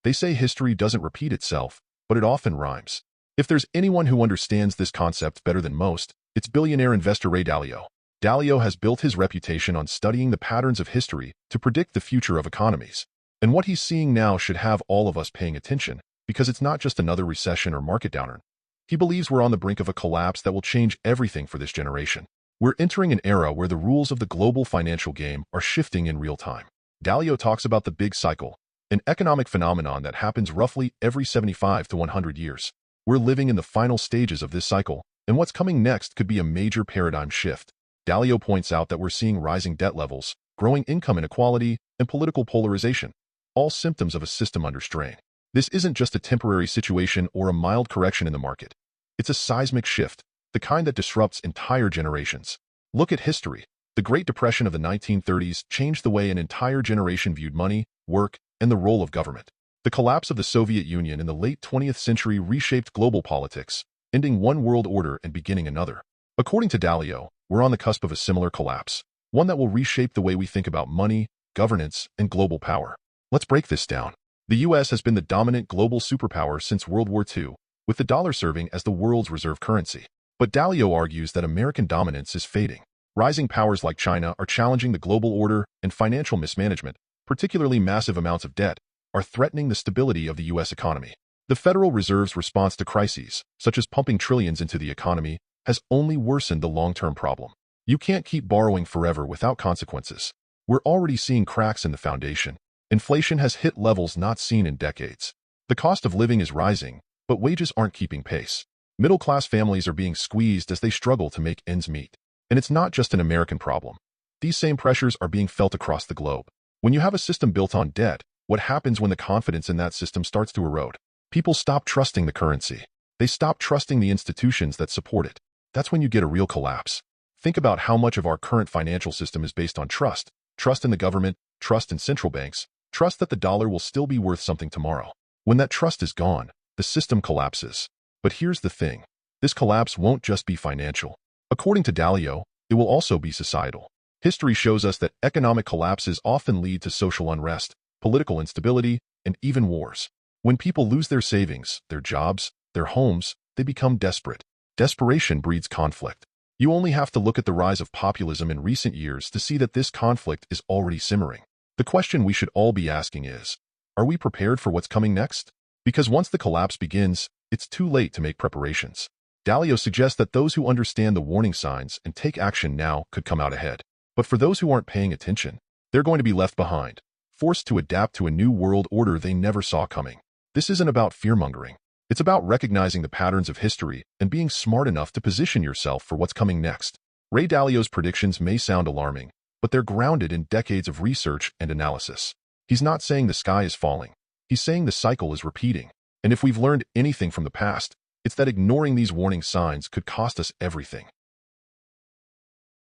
They say history doesn't repeat itself, but it often rhymes. If there's anyone who understands this concept better than most, it's billionaire investor Ray Dalio. Dalio has built his reputation on studying the patterns of history to predict the future of economies. And what he's seeing now should have all of us paying attention, because it's not just another recession or market downturn. He believes we're on the brink of a collapse that will change everything for this generation. We're entering an era where the rules of the global financial game are shifting in real time. Dalio talks about the big cycle, an economic phenomenon that happens roughly every 75 to 100 years. We're living in the final stages of this cycle, and what's coming next could be a major paradigm shift. Dalio points out that we're seeing rising debt levels, growing income inequality, and political polarization, all symptoms of a system under strain. This isn't just a temporary situation or a mild correction in the market. It's a seismic shift, the kind that disrupts entire generations. Look at history. The Great Depression of the 1930s changed the way an entire generation viewed money, work, and the role of government. The collapse of the Soviet Union in the late 20th century reshaped global politics, ending one world order and beginning another. According to Dalio, we're on the cusp of a similar collapse, one that will reshape the way we think about money, governance, and global power. Let's break this down. The U.S. has been the dominant global superpower since World War II, with the dollar serving as the world's reserve currency. But Dalio argues that American dominance is fading. Rising powers like China are challenging the global order, and financial mismanagement, particularly massive amounts of debt, are threatening the stability of the U.S. economy. The Federal Reserve's response to crises, such as pumping trillions into the economy, has only worsened the long-term problem. You can't keep borrowing forever without consequences. We're already seeing cracks in the foundation. Inflation has hit levels not seen in decades. The cost of living is rising, but wages aren't keeping pace. Middle-class families are being squeezed as they struggle to make ends meet. And it's not just an American problem. These same pressures are being felt across the globe. When you have a system built on debt, what happens when the confidence in that system starts to erode? People stop trusting the currency. They stop trusting the institutions that support it. That's when you get a real collapse. Think about how much of our current financial system is based on trust. Trust in the government, trust in central banks, trust that the dollar will still be worth something tomorrow. When that trust is gone, the system collapses. But here's the thing. This collapse won't just be financial. According to Dalio, it will also be societal. History shows us that economic collapses often lead to social unrest, political instability, and even wars. When people lose their savings, their jobs, their homes, they become desperate. Desperation breeds conflict. You only have to look at the rise of populism in recent years to see that this conflict is already simmering. The question we should all be asking is, are we prepared for what's coming next? Because once the collapse begins, it's too late to make preparations. Dalio suggests that those who understand the warning signs and take action now could come out ahead. But for those who aren't paying attention, they're going to be left behind, forced to adapt to a new world order they never saw coming. This isn't about fear-mongering. It's about recognizing the patterns of history and being smart enough to position yourself for what's coming next. Ray Dalio's predictions may sound alarming, but they're grounded in decades of research and analysis. He's not saying the sky is falling. He's saying the cycle is repeating. And if we've learned anything from the past, it's that ignoring these warning signs could cost us everything.